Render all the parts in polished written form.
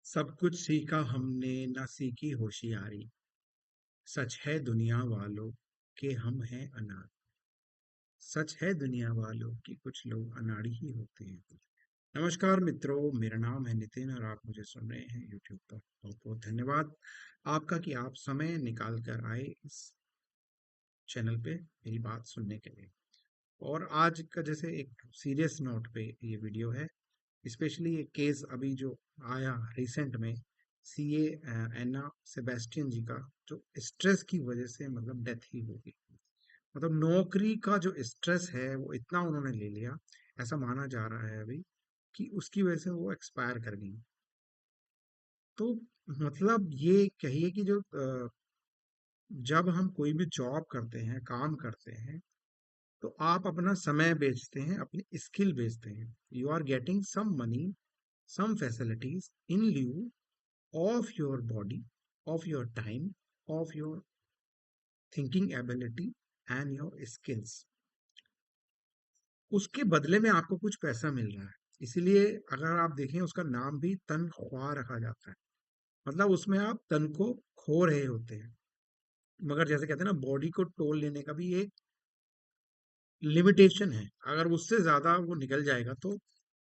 सब कुछ सीखा हमने ना सीखी होशियारी। सच है दुनिया वालों के हम हैं अनाथ। सच है दुनिया वालों कि कुछ लोग अनाड़ी ही होते हैं। नमस्कार मित्रों, मेरा नाम है नितिन और आप मुझे सुन रहे हैं यूट्यूब पर। बहुत बहुत धन्यवाद आपका कि आप समय निकाल कर आए इस चैनल पे मेरी बात सुनने के लिए। और आज का जैसे एक सीरियस नोट पे ये वीडियो है। स्पेशली ये केस अभी जो आया रिसेंट में, सीए एना सेबेस्टियन जी का, जो स्ट्रेस की वजह से मतलब डेथ ही हो गई। मतलब नौकरी का जो स्ट्रेस है वो इतना उन्होंने ले लिया, ऐसा माना जा रहा है अभी, कि उसकी वजह से वो एक्सपायर कर गई। तो मतलब ये कहिए कि जो जब हम कोई भी जॉब करते हैं, काम करते हैं, तो आप अपना समय बेचते हैं, अपनी स्किल बेचते हैं। You are getting some money, some facilities in lieu of your body, of your time, of your thinking ability and your skills. उसके बदले में आपको कुछ पैसा मिल रहा है। इसीलिए अगर आप देखें, उसका नाम भी तनख्वाह रखा जाता है। मतलब उसमें आप तन को खो रहे होते हैं। मगर जैसे कहते हैं ना, बॉडी को टोल लेने का भी एक लिमिटेशन है। अगर उससे ज्यादा वो निकल जाएगा तो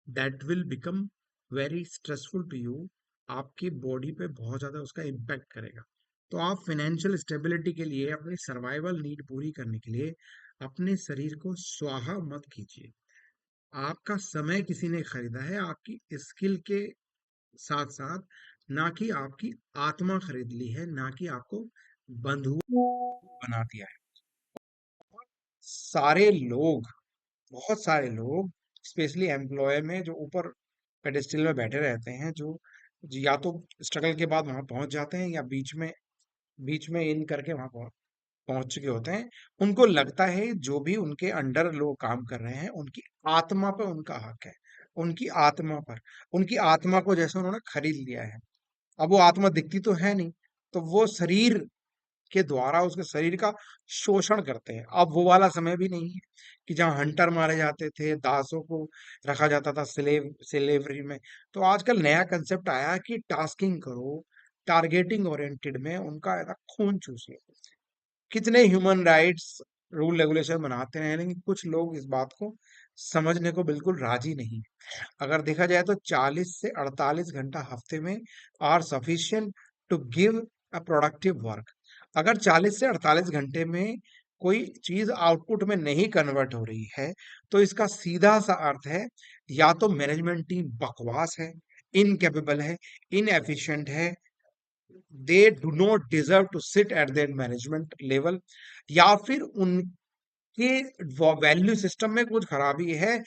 that will become very stressful to you. आपकी बॉडी पे बहुत ज्यादा उसका इम्पैक्ट करेगा। तो आप फाइनेंशियल स्टेबिलिटी के लिए, अपनी सर्वाइवल नीड पूरी करने के लिए अपने शरीर को स्वाहा मत कीजिए। आपका समय किसी ने खरीदा है आपकी स्किल के साथ साथ, ना कि आपकी आत्मा खरीद ली है, ना कि आपको बंधुआ बना दिया है। सारे लोग, बहुत सारे लोग, स्पेशली एम्प्लॉय में जो ऊपर पेडेस्टल में बैठे रहते हैं, जो या तो स्ट्रगल के बाद वहां पहुंच जाते हैं या बीच में इन करके वहां पहुंच चुके होते हैं। उनको लगता है जो भी उनके अंडर लोग काम कर रहे हैं, उनकी आत्मा पर उनका हक है। उनकी आत्मा पर, उनकी आत्मा को जैसे उन्होंने खरीद लिया है। अब वो आत्मा दिखती तो है नहीं, तो वो शरीर के द्वारा उसके शरीर का शोषण करते हैं। अब वो वाला समय भी नहीं है कि जहाँ हंटर मारे जाते थे, दासों को रखा जाता था स्लेवरी में। तो आजकल नया कंसेप्ट आया है कि टास्किंग करो, टारगेटिंग ओरिएंटेड में उनका ऐसा खून चूस लो। कितने ह्यूमन राइट्स रूल रेगुलेशन बनाते हैं, लेकिन कुछ लोग इस बात को समझने को बिल्कुल राजी नहीं है। अगर देखा जाए तो 40 से 48 घंटा हफ्ते में are sufficient to give a productive work. अगर 40 से 48 घंटे में कोई चीज आउटपुट में नहीं कन्वर्ट हो रही है, तो इसका सीधा सा अर्थ है, या तो मैनेजमेंट टीम बकवास है, इनकेपेबल है, इनएफिशिएंट है, they do not deserve to sit at that management level, या फिर उनके वैल्यू सिस्टम में कुछ खराबी है।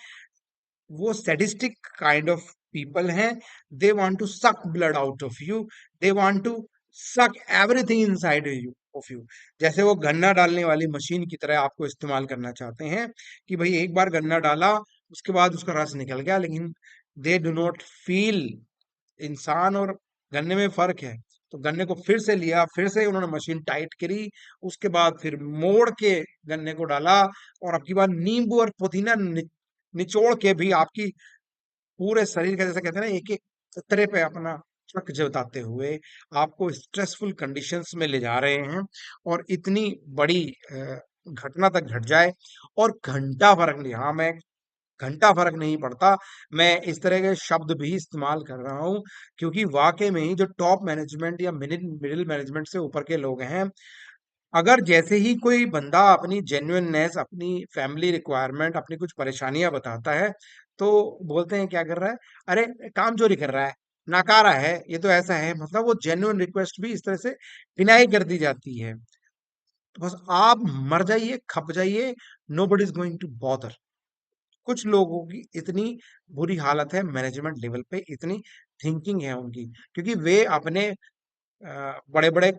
वो सैडिस्टिक काइंड ऑफ पीपल हैं। They want to suck blood out of you, they want to suck everything inside you of you. जैसे वो गन्ना डालने वाली मशीन की तरह आपको इस्तेमाल करना चाहते हैं, कि भाई एक बार गन्ना डाला, उसके बाद उसका रस निकल गया, लेकिन दे डू नॉट फील। इंसान और गन्ने में फर्क है। तो गन्ने को फिर से लिया, फिर से उन्होंने मशीन टाइट करी, उसके बाद फिर मोड़ के गन्ने को डाला, और अब की बार नींबू और पुदीना निचोड़ के भी आपकी पूरे शरीर का, जैसे कहते हैं ना, एक एक खतरे पे अपना शक जताते हुए आपको स्ट्रेसफुल कंडीशंस में ले जा रहे हैं। और इतनी बड़ी घटना तक घट जाए, और घंटा फर्क नहीं, हाँ, मैं घंटा फर्क नहीं पड़ता, मैं इस तरह के शब्द भी इस्तेमाल कर रहा हूँ, क्योंकि वाकई में ही जो टॉप मैनेजमेंट या मिडिल मिडिल मैनेजमेंट से ऊपर के लोग हैं, अगर जैसे ही कोई बंदा अपनी जेन्युइननेस, अपनी फैमिली रिक्वायरमेंट, अपनी कुछ परेशानियां बताता है, तो बोलते हैं क्या कर रहा है, अरे काम चोरी कर रहा है, नाकारा है, ये तो ऐसा है। मतलब वो जेन्युइन रिक्वेस्ट भी इस तरह से डिनाई कर दी जाती है। तो बस आप मर जाइए, खप जाइए, nobody is going to bother. कुछ लोगों की इतनी बुरी हालत है मैनेजमेंट लेवल पे, इतनी थिंकिंग है उनकी, क्योंकि वे अपने बड़े बड़े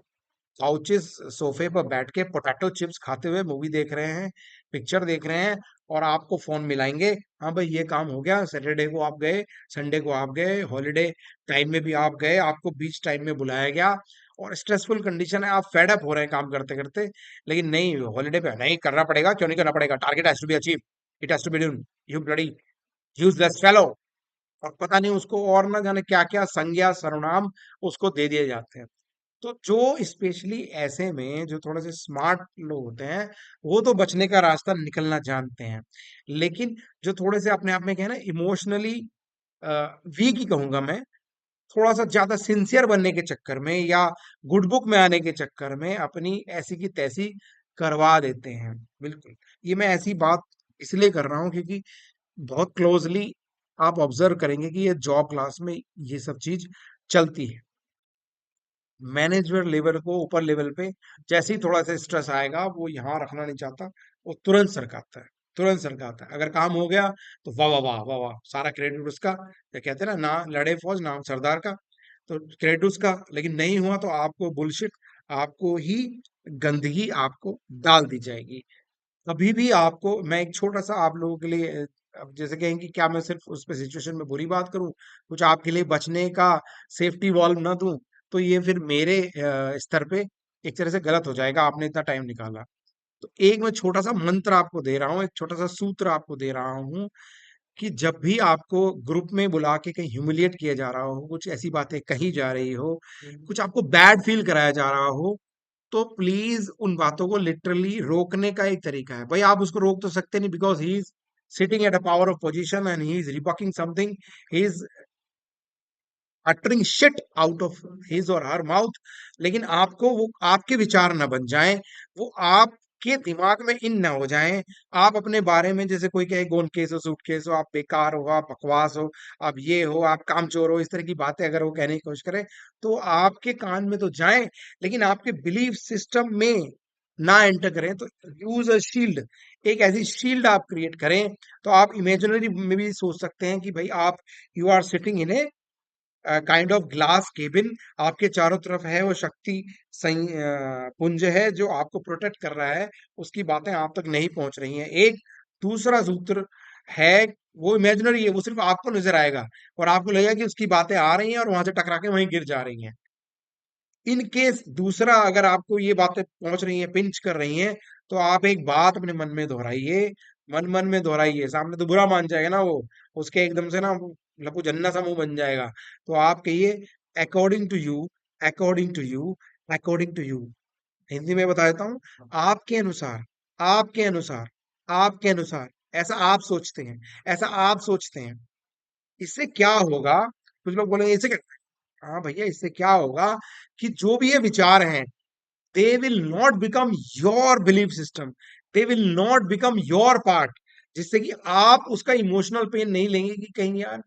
काउचेस, सोफे पर बैठ के पोटैटो चिप्स खाते हुए मूवी देख रहे हैं, पिक्चर देख रहे हैं, और आपको फोन मिलाएंगे, हाँ भाई ये काम हो गया, सैटरडे को आप गए, संडे को आप गए, हॉलीडे टाइम में भी आप गए, आपको बीच टाइम में बुलाया गया, और स्ट्रेसफुल कंडीशन है, आप फेड अप हो रहे हैं काम करते करते, लेकिन नहीं, हॉलीडे पे नहीं करना पड़ेगा, क्यों नहीं करना पड़ेगा, target has to be achieve, it has to be done, you bloody useless fellow. और पता नहीं उसको और ना जाने क्या क्या संज्ञा सर्वनाम उसको दे दिए जाते हैं। तो जो स्पेशली ऐसे में जो थोड़े से स्मार्ट लोग होते हैं, वो तो बचने का रास्ता निकलना जानते हैं। लेकिन जो थोड़े से अपने आप में क्या है ना, इमोशनली वीक ही कहूंगा मैं, थोड़ा सा ज्यादा सिंसियर बनने के चक्कर में या गुड बुक में आने के चक्कर में अपनी ऐसी की तैसी करवा देते हैं। बिल्कुल, ये मैं ऐसी बात इसलिए कर रहा हूँ क्योंकि बहुत क्लोजली आप ऑब्जर्व करेंगे कि ये जॉब क्लास में ये सब चीज चलती है। मैनेजर लेवल को ऊपर लेवल पे जैसे ही थोड़ा सा स्ट्रेस आएगा, वो यहाँ रखना नहीं चाहता, वो तुरंत सरकाता है, तुरंत सरकाता है। अगर काम हो गया तो वाह वाह वाह वाह वाह, सारा क्रेडिट उसका। क्या कहते हैं ना, ना लड़े फौज नाम सरदार का, तो क्रेडिट उसका। लेकिन नहीं हुआ तो आपको बुलशिट, आपको ही गंदगी आपको डाल दी जाएगी। कभी भी आपको मैं एक छोटा सा आप लोगों के लिए अब जैसे कहें कि क्या मैं सिर्फ उस पे सिचुएशन में बुरी बात करूं, कुछ आपके लिए बचने का सेफ्टी वॉल्व ना दूं, तो ये फिर मेरे स्तर पे एक तरह से गलत हो जाएगा। आपने इतना टाइम निकाला, तो एक मैं छोटा सा मंत्र आपको दे रहा हूँ, एक छोटा सा सूत्र आपको दे रहा हूँ कि जब भी आपको ग्रुप में बुला के कहीं ह्यूमिलिएट किया जा रहा हो, कुछ ऐसी बातें कही जा रही हो, कुछ आपको बैड फील कराया जा रहा हो, तो प्लीज उन बातों को लिटरली रोकने का एक तरीका है। भाई आप उसको रोक तो सकते नहीं, because he is sitting at a power of position and he is rebuking something, he is uttering shit out of his or her mouth. लेकिन आपको वो आपके विचार ना बन जाएं, वो आपके दिमाग में इन ना हो जाएं। आप अपने बारे में जैसे कोई कहे गोन केस हो, सूट केस हो, आप बेकार हो, आप बकवास हो, आप ये हो, आप कामचोर हो, इस तरह की बातें अगर वो कहने की कोशिश करें, तो आपके कान में तो जाएं, लेकिन आपके बिलीफ सिस्टम में ना एंटर करें। तो यूज अ शील्ड, एक ऐसी शील्ड आप क्रिएट करें। तो आप इमेजिनरी में भी सोच सकते हैं कि भाई आप, you are sitting in a kind of glass cabin, आपके चारों तरफ है वो शक्ति पुंज है जो आपको प्रोटेक्ट कर रहा है, उसकी बातें आप तक नहीं पहुंच रही हैं। एक दूसरा सूत्र है, वो इमेजिनरी है, वो सिर्फ आपको नजर आएगा और आपको लगेगा कि उसकी बातें आ रही हैं और वहां से टकरा के वहीं गिर जा रही हैं। इन केस दूसरा, अगर आपको ये बातें पहुंच रही हैं, पिंच कर रही हैं, तो आप एक बात अपने मन में दोहराइए, मन मन में दोहराइए। सामने तो बुरा मान जाएगा ना वो, उसके एकदम से ना वो लपू जन्ना सा मुंह बन जाएगा। तो आप कहिए, according to you, according to you, according to you. Hindi में बता देता हूँ, आपके अनुसार, आपके अनुसार, आपके अनुसार, ऐसा आप सोचते हैं, ऐसा आप सोचते हैं, इससे क्या होगा? कुछ लोग बोलेंगे इससे क्या, हाँ भैया इससे क्या होगा कि जो भी ये विचार हैं, they will not become your belief system, they will not become your part, जिससे कि आप उसका इमोशनल पेन नहीं लेंगे कि कहीं यार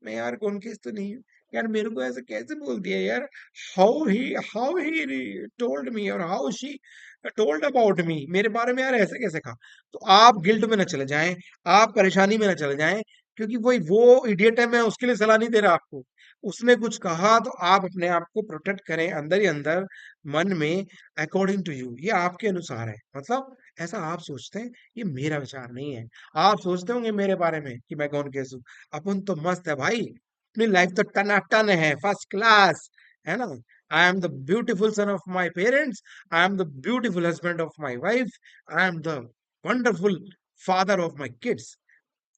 मैं यार कौन किस तो नहीं हूँ, यार मेरे को ऐसे कैसे बोल दिया यार, हाउ ही टोल्ड मी और how she told about me, मेरे बारे में यार ऐसे कैसे कहा। तो आप गिल्ट में ना चले जाएं, आप परेशानी में ना चले जाएं, क्योंकि वो इडियट है, मैं उसके लिए सलाह नहीं दे रहा आपको। उसने कुछ कहा तो आप अपने आप को प्रोटेक्ट करें अंदर ही अंदर, मन में, अकॉर्डिंग टू यू, ये आपके अनुसार है, मतलब ऐसा आप सोचते हैं, ये मेरा विचार नहीं है। आप सोचते होंगे मेरे बारे में कि मैं कौन कैसे हूं, अपन तो मस्त है भाई, अपनी लाइफ तो टनाटन है, फर्स्ट क्लास, है ना। I am the beautiful son of my parents, I am the beautiful husband of my wife, I am the wonderful father of my kids,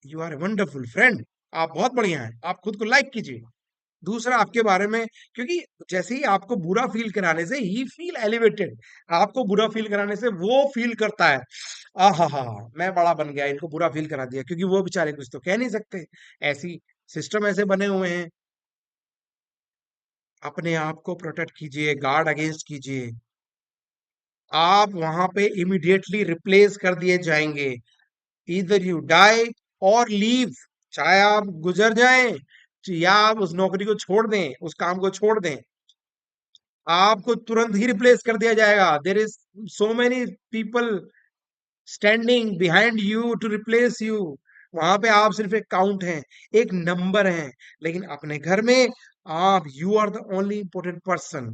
you are a wonderful friend. आप बहुत बढ़िया हैं, आप खुद को like कीजिए। दूसरा आपके बारे में, क्योंकि जैसे ही आपको बुरा फील कराने से ही फील एलिवेटेड, आपको बुरा फील कराने से वो फील करता है, आ हा मैं बड़ा बन गया, इनको बुरा फील करा दिया, क्योंकि वो बेचारे कुछ तो कह नहीं सकते, ऐसी सिस्टम ऐसे बने हुए हैं। अपने आप को प्रोटेक्ट कीजिए, गार्ड अगेंस्ट कीजिए। आप वहां पे इमिडिएटली रिप्लेस कर दिए जाएंगे, इधर यू डाई और लीव, चाहे आप गुजर जाएं या आप उस नौकरी को छोड़ दें, उस काम को छोड़ दें, आपको तुरंत ही रिप्लेस कर दिया जाएगा। There is so many people standing behind you to replace you. वहां पे आप सिर्फ एक काउंट हैं, एक नंबर हैं। लेकिन अपने घर में आप, you are the only important person,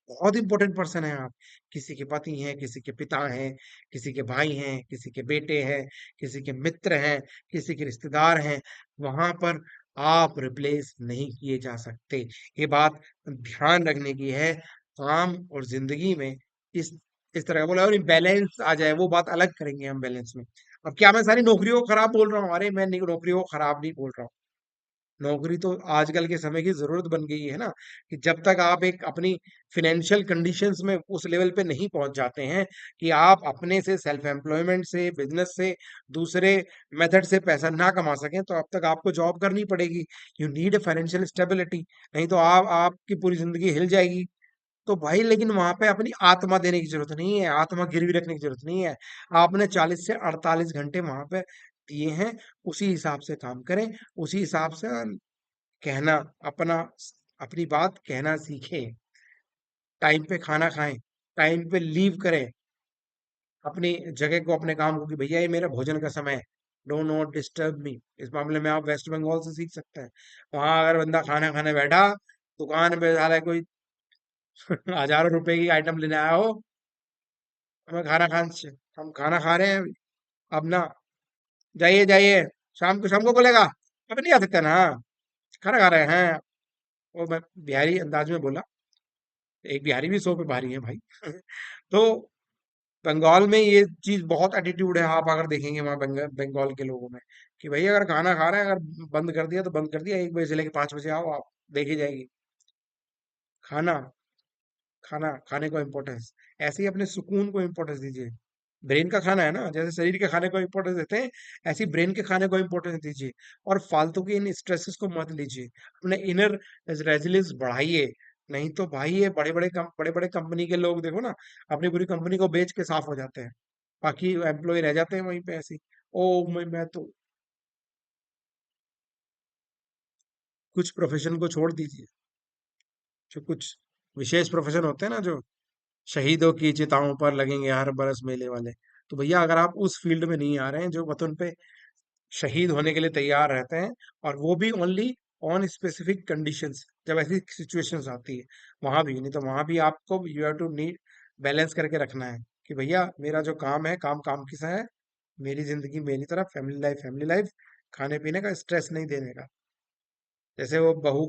बहुत इंपॉर्टेंट पर्सन है आप। किसी के पति हैं, किसी के पिता हैं, किसी के भाई हैं, किसी के बेटे हैं, किसी के मित्र हैं, किसी के रिश्तेदार हैं, वहां पर आप रिप्लेस नहीं किए जा सकते। ये बात ध्यान रखने की है। काम और जिंदगी में इस इस तरह का बोला, और बैलेंस आ जाए, वो बात अलग करेंगे हम बैलेंस में। अब क्या मैं सारी नौकरियों को खराब बोल रहा हूँ? अरे मैं नौकरियों को खराब नहीं बोल रहा हूँ, नौकरी तो आजकल के समय की जरूरत बन गई है ना, कि जब तक आप एक अपनी फाइनेंशियल कंडीशंस में उस लेवल पे नहीं पहुंच जाते हैं कि आप अपने से, सेल्फ एम्प्लॉयमेंट से, बिजनेस से, दूसरे मेथड से पैसा ना कमा सकें, तो अब तक आपको जॉब करनी पड़ेगी। यू नीड फाइनेंशियल स्टेबिलिटी, नहीं तो आप आपकी पूरी जिंदगी हिल जाएगी। तो भाई लेकिन वहां पे अपनी आत्मा देने की जरूरत नहीं है, आत्मा गिरवी रखने की जरूरत नहीं है। आपने 40 से 48 घंटे वहां पे दिए हैं, उसी हिसाब से काम करें, उसी हिसाब से कहना, अपना अपनी बात कहना सीखें। टाइम पे खाना खाएं, टाइम पे लीव करें अपनी जगह को, अपने काम को, कि भैया ये मेरा भोजन का समय है, डो नॉट डिस्टर्ब मी। इस मामले में आप वेस्ट बंगाल से सीख सकते हैं। वहां अगर बंदा खाना खाने बैठा, दुकान पे साला कोई हजारों रुपए की आइटम लेने आया हो, हमें खाना खान से, हम खाना खा रहे हैं अब ना, जाइए जाइए, शाम को बोलेगा, अब नहीं आ सकता ना, खाना खा रहे हैं। वो मैं बिहारी अंदाज में बोला, एक बिहारी भी 100 पे भारी है भाई। तो बंगाल में ये चीज बहुत एटीट्यूड है, आप अगर देखेंगे वहाँ बंगाल के लोगों में, कि भाई अगर खाना खा रहे हैं, अगर बंद कर दिया तो बंद कर दिया, 1 बजे से लेकर 5 बजे आओ, आप देखी जाएगी। खाना, खाना खाने को इम्पोर्टेंस, ऐसे ही अपने सुकून को इम्पोर्टेंस दीजिए। ब्रेन का खाना है ना, जैसे शरीर के खाने को इम्पोर्टेंस देते हैं, ऐसे ही ब्रेन के खाने को इम्पोर्टेंस दीजिए। और फालतू के इन स्ट्रेसेस को मत लीजिए, अपने इनर रेजिलियंस बढ़ाइए। नहीं तो भाई ये बड़े बड़े कंपनी के लोग देखो ना, अपनी पूरी कंपनी को बेच के साफ हो जाते हैं, बाकी एम्प्लॉय रह जाते हैं वहीं पे ऐसे ही। ओ मैं तो कुछ प्रोफेशन को छोड़ दीजिए, जो कुछ विशेष प्रोफेशन होते हैं ना, जो शहीदों की चिताओं पर लगेंगे हर बरस मेले वाले, तो भैया अगर आप उस फील्ड में नहीं आ रहे हैं, जो वतन पे शहीद होने के लिए तैयार रहते हैं, और वो भी ओनली ऑन स्पेसिफिक कंडीशंस, जब ऐसी सिचुएशंस आती है, वहां भी नहीं, तो वहां भी आपको you have to need balance करके रखना है, कि भैया मेरा जो काम है, काम काम की सा है, मेरी जिंदगी मेरी तरफ, फैमिली लाइफ फैमिली लाइफ, खाने पीने का स्ट्रेस नहीं देने का। जैसे वो बहू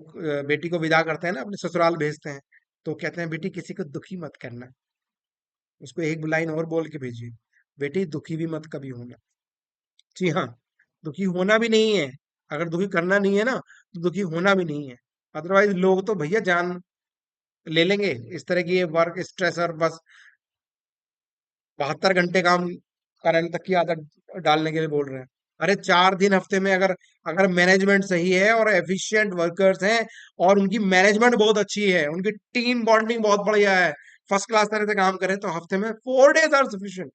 बेटी को विदा करते हैं ना, अपने ससुराल भेजते हैं, तो कहते हैं बेटी किसी को दुखी मत करना, उसको एक लाइन और बोल के भेजिए, बेटी दुखी भी मत कभी होना। जी हाँ, दुखी होना भी नहीं है, अगर दुखी करना नहीं है ना, तो दुखी होना भी नहीं है। अदरवाइज लोग तो भैया जान ले लेंगे, इस तरह की ये वर्क स्ट्रेस और बस 72 घंटे काम करने तक की आदत डालने के लिए बोल रहे हैं। अरे 4 दिन हफ्ते में, अगर अगर मैनेजमेंट सही है और एफिशिएंट वर्कर्स हैं, और उनकी मैनेजमेंट बहुत अच्छी है, उनकी टीम बॉन्डिंग बहुत बढ़िया है, फर्स्ट क्लास तरह से काम करें, तो हफ्ते में 4 डेज आर सफिशिएंट।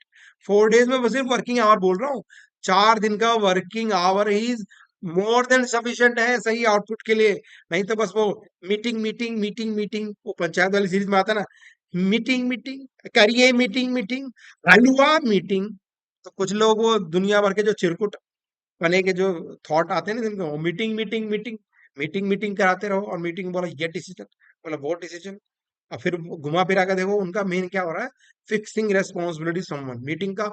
4 डेज में, बस सिर्फ वर्किंग आवर बोल रहा हूँ, 4 दिन का working hour is more than sufficient है सही आउटपुट के लिए। नहीं तो बस वो मीटिंग मीटिंग मीटिंग मीटिंग, वो पंचायत वाली सीरीज में आता है ना, मीटिंग मीटिंग, करिए मीटिंग मीटिंग, हलवा मीटिंग। तो कुछ लोग वो दुनिया भर के जो चिरकुट पने के जो थॉट आते हैं ना जिनको, वो meeting meeting meeting meeting meeting कराते रहो, और मीटिंग बोला ये डिसीजन, बोला वो डिसीजन, और फिर वो घुमा फिरा के देखो उनका मेन क्या हो रहा है, फिक्सिंग रेस्पॉन्सिबिलिटी समवन। मीटिंग का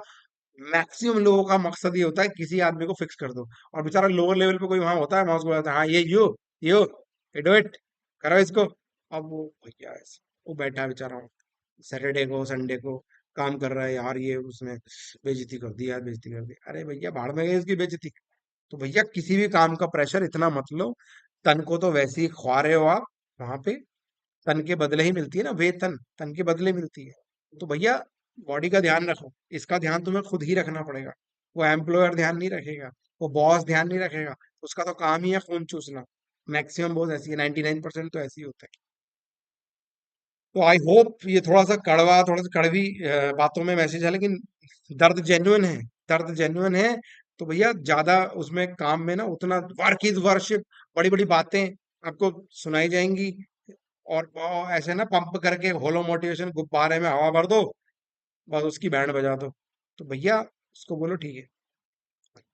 मैक्सिमम लोगों का मकसद ये होता है किसी आदमी को फिक्स कर दो, और बेचारा लोअर लेवल पे कोई वहां होता है, वहां उसको बोलता है हाँ ये यू डू इट, करो इसको। अब वो भैया वो बैठा है बेचारा, सैटरडे को संडे को काम कर रहा है, यार ये उसने बेइज्जती कर दी, यार बेइज्जती कर दी, अरे भैया भाड़ में गई इसकी बेइज्जती। तो भैया किसी भी काम का प्रेशर इतना मत लो, तन को तो वैसे ही खा रहे हो आप वहां पे, तन के बदले ही मिलती है ना, वेतन तन के बदले मिलती है। तो भैया बॉडी का ध्यान रखो, इसका ध्यान तुम्हें खुद ही रखना पड़ेगा, वो एम्प्लॉयर ध्यान नहीं रखेगा, वो बॉस ध्यान नहीं रखेगा, उसका तो काम ही है खून चूसना। मैक्सिमम बॉस ऐसी है, 99% तो ऐसी होते हैं। तो आई होप ये थोड़ा सा कड़वा, थोड़ा सा कड़वी बातों में मैसेज है, लेकिन दर्द जेन्युइन है, दर्द जेन्युइन है। तो भैया ज्यादा उसमें काम में ना उतना, वर्क इज वर्शिप, बड़ी बड़ी बातें आपको सुनाई जाएंगी, और ऐसे ना पंप करके होलो मोटिवेशन गुब्बारे में हवा भर दो, बस उसकी बैंड बजा दो। तो भैया उसको बोलो ठीक है,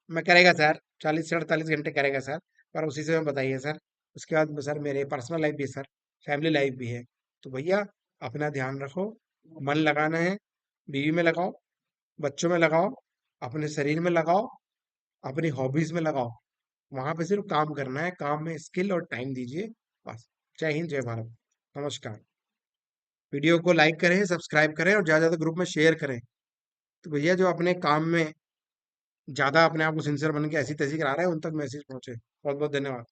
मैं करेगा सर, 40 से 48 घंटे करेगा सर, पर उसी से मैं बताइए सर, उसके बाद सर मेरे पर्सनल लाइफ भी है सर, फैमिली लाइफ भी है। तो भैया अपना ध्यान रखो, मन लगाना है, बीवी में लगाओ, बच्चों में लगाओ, अपने शरीर में लगाओ, अपनी हॉबीज में लगाओ, वहां पे सिर्फ काम करना है, काम में स्किल और टाइम दीजिए, बस। जय हिंद जय भारत, नमस्कार। वीडियो को लाइक करें, सब्सक्राइब करें, और ज्यादा ज्यादा ग्रुप में शेयर करें। तो भैया जो अपने काम में ज्यादा अपने आप को सिंसियर बन के ऐसी तैसी करा रहे हैं, उन तक मैसेज पहुंचे। बहुत बहुत धन्यवाद।